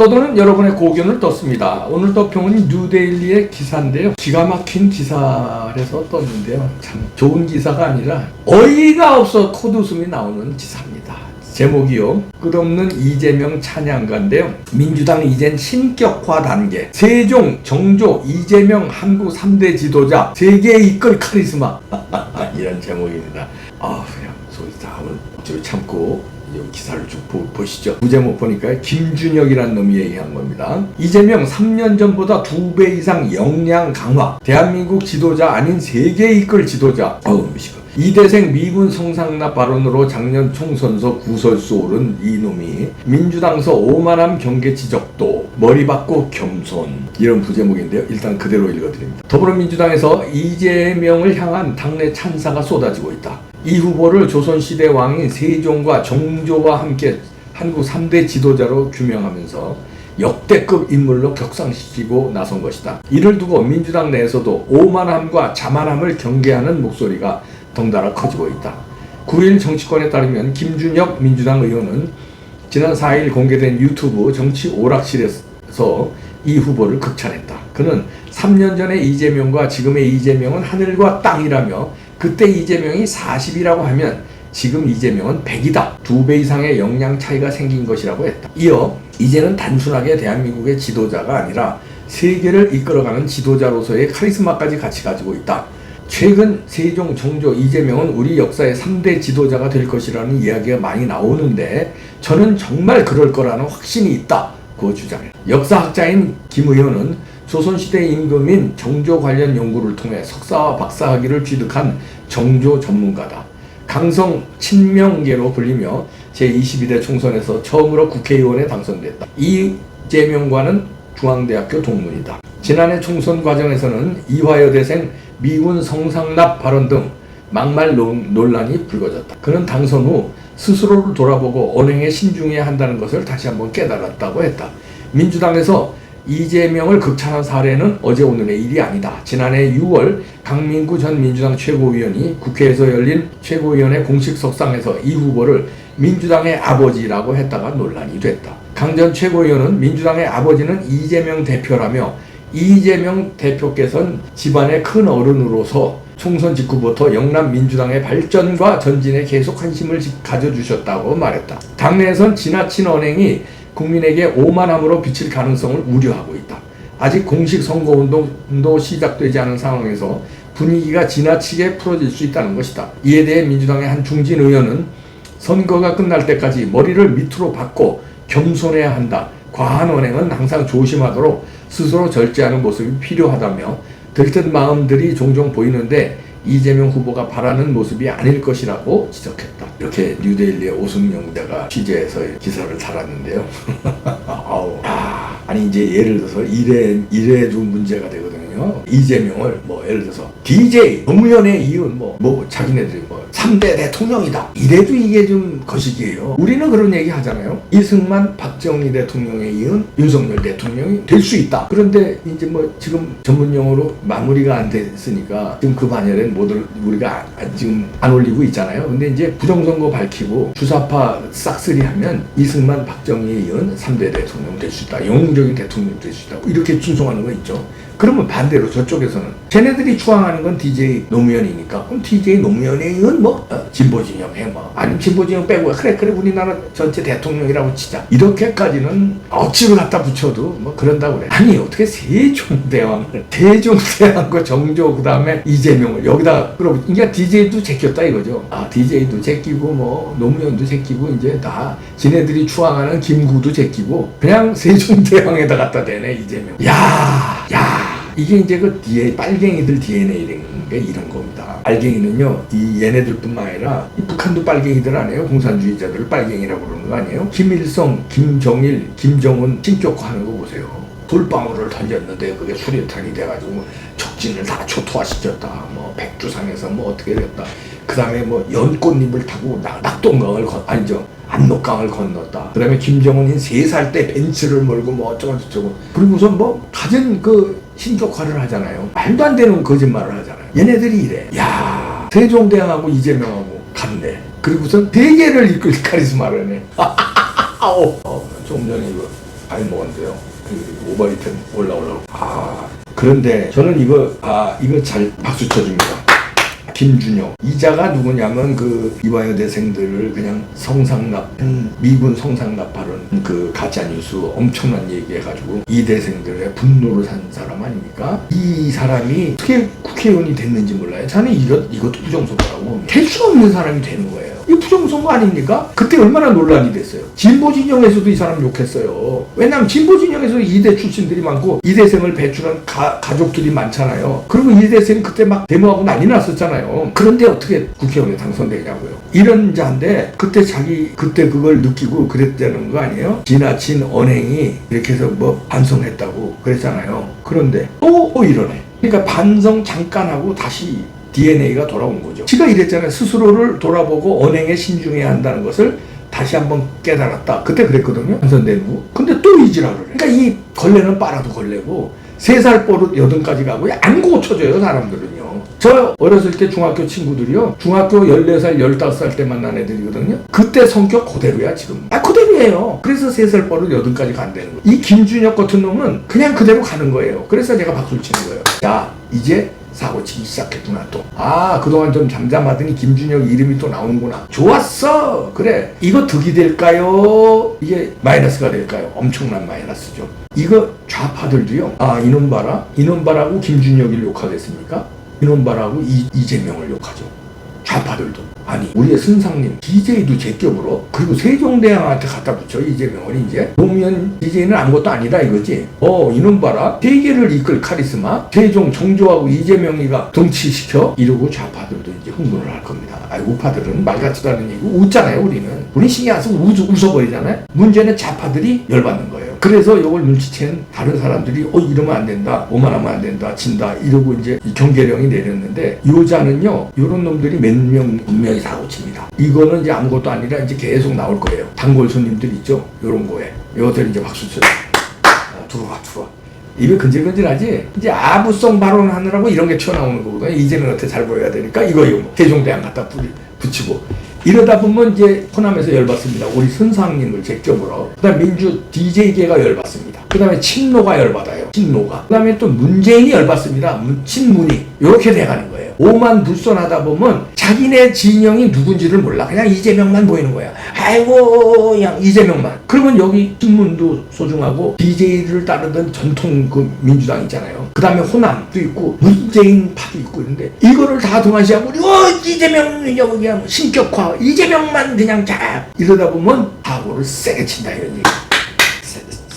떠도는 여러분의 고견을 떴습니다. 오늘 떠평은 뉴데일리의 기사인데요. 기가 막힌 기사에서 떴는데요. 참 좋은 기사가 아니라 어이가 없어 콧웃음이 나오는 기사입니다. 제목이요. 끝없는 이재명 찬양가인데요. 민주당 이젠 신격화 단계. 세종, 정조, 이재명 한국 3대 지도자. 세계 이끌 카리스마. 이런 제목입니다. 그냥 소위 다 오늘 억지로 참고 이 기사를 쭉 보시죠. 부제목 보니까 김준혁이라는 놈이 얘기한 겁니다. 이재명 3년 전보다 2배 이상 역량 강화. 대한민국 지도자 아닌 세계 이끌 지도자. 미시고. 이대생 미군 성상납 발언으로 작년 총선서 구설수 오른 이놈이 민주당서 오만함 경계 지적도 머리 받고 겸손 이런 부제목인데요. 일단 그대로 읽어드립니다. 더불어민주당에서 이재명을 향한 당내 찬사가 쏟아지고 있다. 이 후보를 조선시대 왕인 세종과 정조와 함께 한국 3대 지도자로 규명하면서 역대급 인물로 격상시키고 나선 것이다. 이를 두고 민주당 내에서도 오만함과 자만함을 경계하는 목소리가 덩달아 커지고 있다. 9일 정치권에 따르면 김준혁 민주당 의원은 지난 4일 공개된 유튜브 정치 오락실에서 이 후보를 극찬했다. 그는 3년 전의 이재명과 지금의 이재명은 하늘과 땅이라며 그때 이재명이 40이라고 하면 지금 이재명은 100이다. 2배 이상의 역량 차이가 생긴 것이라고 했다. 이어 이제는 단순하게 대한민국의 지도자가 아니라 세계를 이끌어가는 지도자로서의 카리스마까지 같이 가지고 있다. 최근 세종, 정조, 이재명은 우리 역사의 3대 지도자가 될 것이라는 이야기가 많이 나오는데 저는 정말 그럴 거라는 확신이 있다고 주장해. 역사학자인 김 의원은 조선시대 임금인 정조 관련 연구를 통해 석사와 박사학위를 취득한 정조 전문가다. 강성 친명계로 불리며 제22대 총선에서 처음으로 국회의원에 당선됐다. 이재명과는 중앙대학교 동문이다. 지난해 총선 과정에서는 이화여대생 미군 성상납 발언 등 막말 논란이 불거졌다. 그는 당선 후 스스로를 돌아보고 언행에 신중해야 한다는 것을 다시 한번 깨달았다고 했다. 민주당에서 이재명을 극찬한 사례는 어제 오늘의 일이 아니다. 지난해 6월 강민구 전 민주당 최고위원이 국회에서 열린 최고위원회 공식 석상에서 이 후보를 민주당의 아버지라고 했다가 논란이 됐다. 강 전 최고위원은 민주당의 아버지는 이재명 대표라며 이재명 대표께서는 집안의 큰 어른으로서 총선 직후부터 영남 민주당의 발전과 전진에 계속 관심을 가져주셨다고 말했다. 당내에선 지나친 언행이 국민에게 오만함으로 비칠 가능성을 우려하고 있다. 아직 공식 선거운동도 시작되지 않은 상황에서 분위기가 지나치게 풀어질 수 있다는 것이다. 이에 대해 민주당의 한 중진 의원은 선거가 끝날 때까지 머리를 밑으로 박고 겸손해야 한다. 과한 언행은 항상 조심하도록 스스로 절제하는 모습이 필요하다며 들뜬 마음들이 종종 보이는데 이재명 후보가 바라는 모습이 아닐 것이라고 지적했다. 이렇게 뉴데일리의 오승영 기자가 취재해서 기사를 달았는데요. 아니 이제 예를 들어서 이래 좀 문제가 되거든요. 이재명을 예를 들어서 DJ 노무현의 이은 자기네들이 3대 대통령이다. 이래도 이게 좀 거시기예요. 우리는 그런 얘기 하잖아요. 이승만 박정희 대통령에 이은 윤석열 대통령이 될 수 있다. 그런데 이제 지금 전문 용어로 마무리가 안 됐으니까 지금 그 반열엔 우리가 지금 안 올리고 있잖아요. 근데 이제 부정선거 밝히고 주사파 싹쓸이 하면 이승만 박정희에 이은 3대 대통령 될 수 있다. 영웅적인 대통령 될 수 있다. 이렇게 충성하는 거 있죠. 그러면 반대로 저쪽에서는 쟤네들이 추앙하는 건 DJ 노무현이니까 그럼 DJ 노무현에 이은 진보진영 해 아니면 진보진영 빼고 그래 우리나라 전체 대통령이라고 치자. 이렇게까지는 억지로 갖다 붙여도 그런다고 그래. 아니 어떻게 세종대왕과 정조 그 다음에 이재명을 여기다 그러고 그러니까 DJ도 제꼈다 이거죠. DJ도 제끼고 노무현도 제끼고 이제 다 지네들이 추앙하는 김구도 제끼고 그냥 세종대왕에다 갖다 대네 이재명. 이게 이제 빨갱이들 DNA라는 게 이런 겁니다. 빨갱이는요, 얘네들뿐만 아니라 북한도 빨갱이들 아니에요? 공산주의자들을 빨갱이라고 그러는 거 아니에요? 김일성, 김정일, 김정은 신격화하는 거 보세요. 돌방울을 던졌는데 그게 수류탄이 돼가지고 적진을 다 초토화시켰다. 백두산에서 어떻게 됐다. 그 다음에 연꽃잎을 타고 낙동강을 압록강을 건넜다. 그 다음에 김정은이 3살 때 벤츠를 몰고 어쩌고저쩌고. 그리고서 가진 신격화를 하잖아요. 말도 안 되는 거짓말을 하잖아요. 얘네들이 이래. 세종대왕하고 이재명하고 같네. 그리고선 대계를 이끌 카리스마를 해. 조금 전에 많이 먹었는데요. 그 오버리텐 올라오려고. 그런데 저는 이거 잘 박수 쳐줍니다. 김준혁 이자가 누구냐면 그 이화여대생들을 그냥 미군 성상납하는 그 가짜뉴스 엄청난 얘기해가지고 이대생들의 분노를 산 사람 아닙니까? 이 사람이 어떻게 국회의원이 됐는지 몰라요. 저는 이것도 부정선거라고 될 수 없는 사람이 되는 거예요. 이 부정선거 아닙니까? 그때 얼마나 논란이 됐어요. 진보 진영에서도 이 사람 욕했어요. 왜냐하면 진보 진영에서 이대 출신들이 많고 이대생을 배출한 가족들이 많잖아요. 그리고 이대생이 그때 막 데모하고 난리 났었잖아요. 그런데 어떻게 국회의원에 당선되냐고요. 이런 자인데 그때 그걸 느끼고 그랬다는 거 아니에요? 지나친 언행이 이렇게 해서 뭐 반성했다고 그랬잖아요. 그런데 또 이러네. 그러니까 반성 잠깐 하고 다시 DNA가 돌아온 거죠. 지가 이랬잖아요. 스스로를 돌아보고 언행에 신중해야 한다는 것을 다시 한번 깨달았다. 그때 그랬거든요. 당선된 후. 근데 또 이지랄을 해. 그러니까 이 걸레는 빨아도 걸레고 3살 버릇 8가지 가고 안 고쳐져요, 사람들은요. 저 어렸을 때 중학교 친구들이요. 중학교 14살, 15살 때 만난 애들이거든요. 그때 성격 그대로야, 지금. 그대로예요. 그래서 3살 버릇 8가지 간다는 거예요. 이 김준혁 같은 놈은 그냥 그대로 가는 거예요. 그래서 제가 박수를 치는 거예요. 야, 이제 사고치기 시작했구나 또. 그동안 좀 잠잠하더니 김준혁 이름이 또 나오는구나. 좋았어. 그래. 이거 득이 될까요? 이게 마이너스가 될까요? 엄청난 마이너스죠. 이거 좌파들도요. 이놈 봐라고 김준혁을 욕하겠습니까? 이놈 봐라고 이재명을 욕하죠. 좌파들도. 아니 우리의 선상님 DJ도 제격으로 그리고 세종대왕한테 갖다 붙여. 이재명을 이제 노무현 DJ는 아무것도 아니다 이거지. 이놈 봐라. 세계를 이끌 카리스마 세종 정조하고 이재명이가 덩치시켜 이러고 좌파들도 이제 흥분을 할 겁니다. 우파들은 말 같지도 않은 얘기 웃잖아요. 우리 신경 안 쓰고 웃어버리잖아요. 문제는 좌파들이 열받는 거예요. 그래서 이걸 눈치챈 다른 사람들이 이러면 안 된다, 오만하면 안 된다, 진다 이러고 이제 경계령이 내렸는데 요자는요 요런 놈들이 몇 명 분명히 사고칩니다. 이거는 이제 아무것도 아니라 이제 계속 나올 거예요. 단골 손님들 있죠. 요런 거에 요들 이제 박수 쳐. 들어와. 입에 근질근질하지. 이제 아부성 발언하느라고 이런 게 튀어나오는 거거든요. 이재명한테 잘 보여야 되니까 이거 세종대왕 갖다 붙이고. 이러다 보면 이제 호남에서 열받습니다. 우리 선상님을 제껴물어. 그 다음에 민주 DJ계가 열받습니다. 그 다음에 친노가 열받아요. 친노가. 그 다음에 또 문재인이 열받습니다. 친문이. 이렇게 돼가는 거예요. 오만불손하다 보면 자기네 진영이 누군지를 몰라. 그냥 이재명만 보이는 거야. 아이고 그냥 이재명만. 그러면 여기 친문도 소중하고 DJ를 따르던 전통 그 민주당 있잖아요. 그 다음에 호남도 있고 문재인파도 있고 있는데 이거를 다 동아시하고 이재명 그냥 신격화 이재명만 그냥 이러다 보면 사고를 세게 친다 이런 얘기.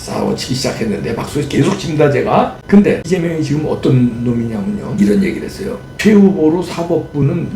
싸워치기 시작했는데 박수 계속 칩니다 제가. 근데 이재명이 지금 어떤 놈이냐면요 이런 얘기를 했어요. 최 후보로 사법부는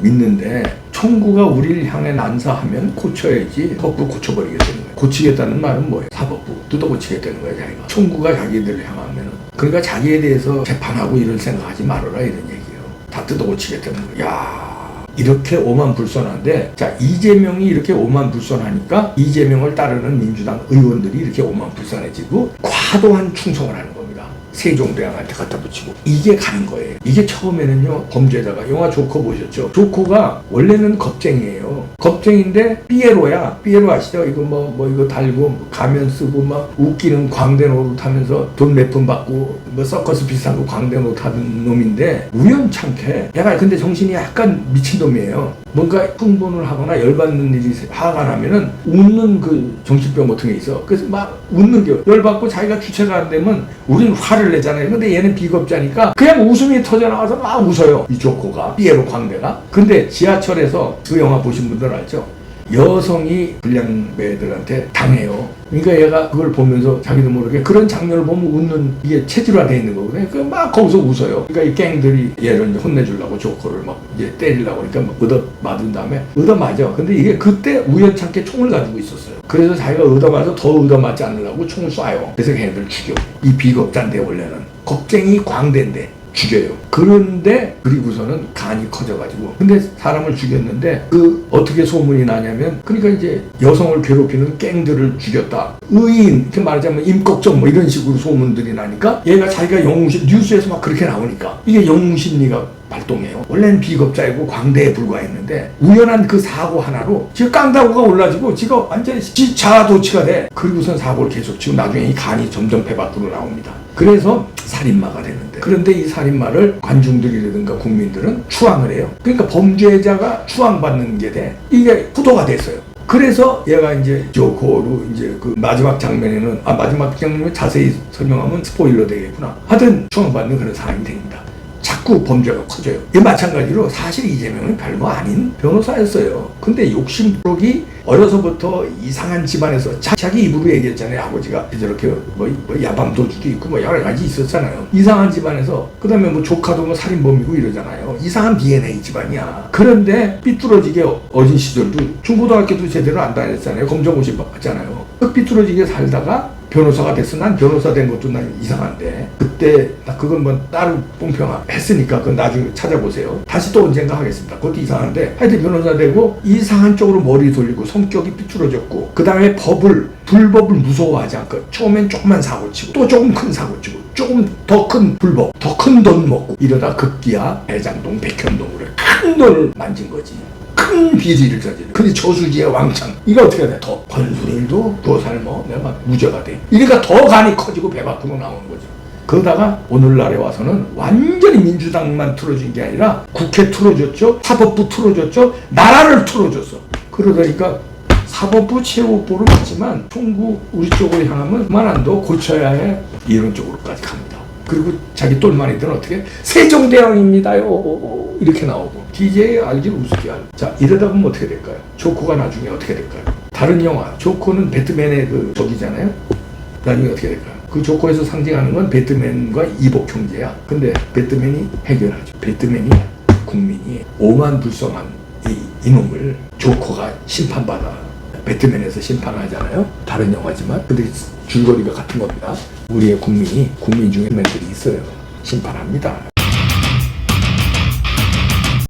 믿는데 총구가 우리를 향해 난사하면 고쳐야지. 사법부 고쳐버리겠다는 거예요. 고치겠다는 말은 뭐예요? 사법부 뜯어고치겠다는 거예요 자기가. 총구가 자기들을 향하면 그러니까 자기에 대해서 재판하고 이런 생각하지 말아라 이런 얘기예요. 다 뜯어고치겠다는 거예요. 야, 이렇게 오만불손한데 자 이재명이 이렇게 오만불손하니까 이재명을 따르는 민주당 의원들이 이렇게 오만불손해지고 과도한 충성을 하는 겁니다. 세종대왕한테 갖다 붙이고 이게 가는 거예요. 이게 처음에는요 범죄자가 영화 조커 보셨죠? 조커가 원래는 겁쟁이에요. 겁쟁인데 삐에로야. 삐에로 아시죠? 이거 뭐 이거 달고 가면 쓰고 막 웃기는 광대 노릇 하면서 돈 몇 푼 받고 뭐 서커스 비싼 거 광대 노릇 하는 놈인데 우연찮게 얘가 근데 정신이 약간 미친놈이에요. 뭔가 흥분을 하거나 열받는 일이 화가 나면은 웃는 그 정신병 같은 게 있어. 그래서 막 웃는 게 열받고 자기가 주체가 안 되면 우리는 화를 내잖아요. 근데 얘는 비겁자니까 그냥 웃음이 터져나와서 막 웃어요. 이 조커가 삐에로 광대가. 근데 지하철에서 그 영화 보신 분들 알죠? 여성이 불량배들한테 당해요. 그러니까 얘가 그걸 보면서 자기도 모르게 그런 장면을 보면 웃는 이게 체질화되어 있는 거거든요. 그러니까 막 거기서 웃어요. 그러니까 이 갱들이 얘를 이제 혼내주려고 조커를 막 이제 때리려고 그러니까 막 얻어맞은 다음에 얻어맞아. 근데 이게 그때 우연찮게 총을 가지고 있었어요. 그래서 자기가 얻어맞아서 더 얻어맞지 않으려고 총을 쏴요. 그래서 걔네들 죽여. 이 비겁자인데 원래는 겁쟁이 광대인데 죽여요. 그런데 그리고서는 간이 커져가지고, 근데 사람을 죽였는데 그 어떻게 소문이 나냐면, 그러니까 이제 여성을 괴롭히는 갱들을 죽였다, 의인, 이렇게 말하자면 임꺽정 뭐 이런 식으로 소문들이 나니까 얘가 자기가 영웅심, 뉴스에서 막 그렇게 나오니까 이게 영웅심리가 발동해요. 원래는 비겁자이고 광대에 불과했는데 우연한 그 사고 하나로 지금 깡다구가 올라지고 지가 완전히 자아도취가 돼. 그리고선 사고를 계속 치고 나중에 이 간이 점점 배 밖으로 나옵니다. 그래서 살인마가 되는데, 그런데 이 살인마를 관중들이라든가 국민들은 추앙을 해요. 그러니까 범죄자가 추앙받는 게 돼. 이게 후도가 됐어요. 그래서 얘가 이제 조코로 이제 그 마지막 장면에는, 마지막 장면을 자세히 설명하면 스포일러 되겠구나. 하여튼 추앙받는 그런 사람이 됩니다. 자꾸 범죄가 커져요. 이 마찬가지로 사실 이재명은 별거 아닌 변호사였어요. 근데 욕심부룩이 어려서부터 이상한 집안에서 자기 입으로 얘기했잖아요. 아버지가 저렇게 뭐 야밤 도주도 있고 뭐 여러 가지 있었잖아요. 이상한 집안에서, 그 다음에 뭐 조카도 뭐 살인범이고 이러잖아요. 이상한 DNA 집안이야. 그런데 삐뚤어지게 어린 시절도 중고등학교도 제대로 안 다녔잖아요. 검정고시 받았잖아요. 삐뚤어지게 살다가 변호사가 됐어. 난 변호사 된 것도 난 이상한데, 그때 그건 뭐 따로 뽕평 했으니까 그건 나중에 찾아보세요. 다시 또 언젠가 하겠습니다. 그것도 이상한데 하여튼 변호사 되고 이상한 쪽으로 머리 돌리고 성격이 삐뚤어졌고, 그 다음에 불법을 무서워하지 않고 처음엔 조그만 사고치고 또 조금 큰 사고치고 조금 더 큰 불법, 더 큰 돈 먹고 이러다 급기야 대장동 백현동으로 큰 돈을 만진 거지. 큰 비리를 저지르. 근데 저수지의 왕창. 이거 어떻게 돼? 더 권순일도 구워 삶어 내가 무죄가 돼. 이러니까 더 간이 커지고 배 밖으로 나오는 거죠. 그러다가 오늘날에 와서는 완전히 민주당만 틀어진 게 아니라 국회 틀어줬죠, 사법부 틀어줬죠, 나라를 틀어줬어. 그러다니까 사법부, 체육부를 맞지만 총구 우리 쪽으로 향하면 그만한도 고쳐야 해, 이런 쪽으로까지 갑니다. 그리고 자기 똘마니들은 어떻게 세종대왕입니다요 이렇게 나오고, DJ 알기를 우습게 하고. 자, 이러다 보면 어떻게 될까요? 조코가 나중에 어떻게 될까요? 다른 영화, 조코는 배트맨의 그 적이잖아요. 나중에 어떻게 될까요? 그 조코에서 상징하는 건 배트맨과 이복 형제야. 근데 배트맨이 해결하죠. 배트맨이 국민이 오만불성한 이놈을 조코가 심판받아. 배트맨에서 심판하잖아요. 다른 영화지만. 근데 줄거리가 같은 겁니다. 우리의 국민 중에 맨들이 있어요. 심판합니다.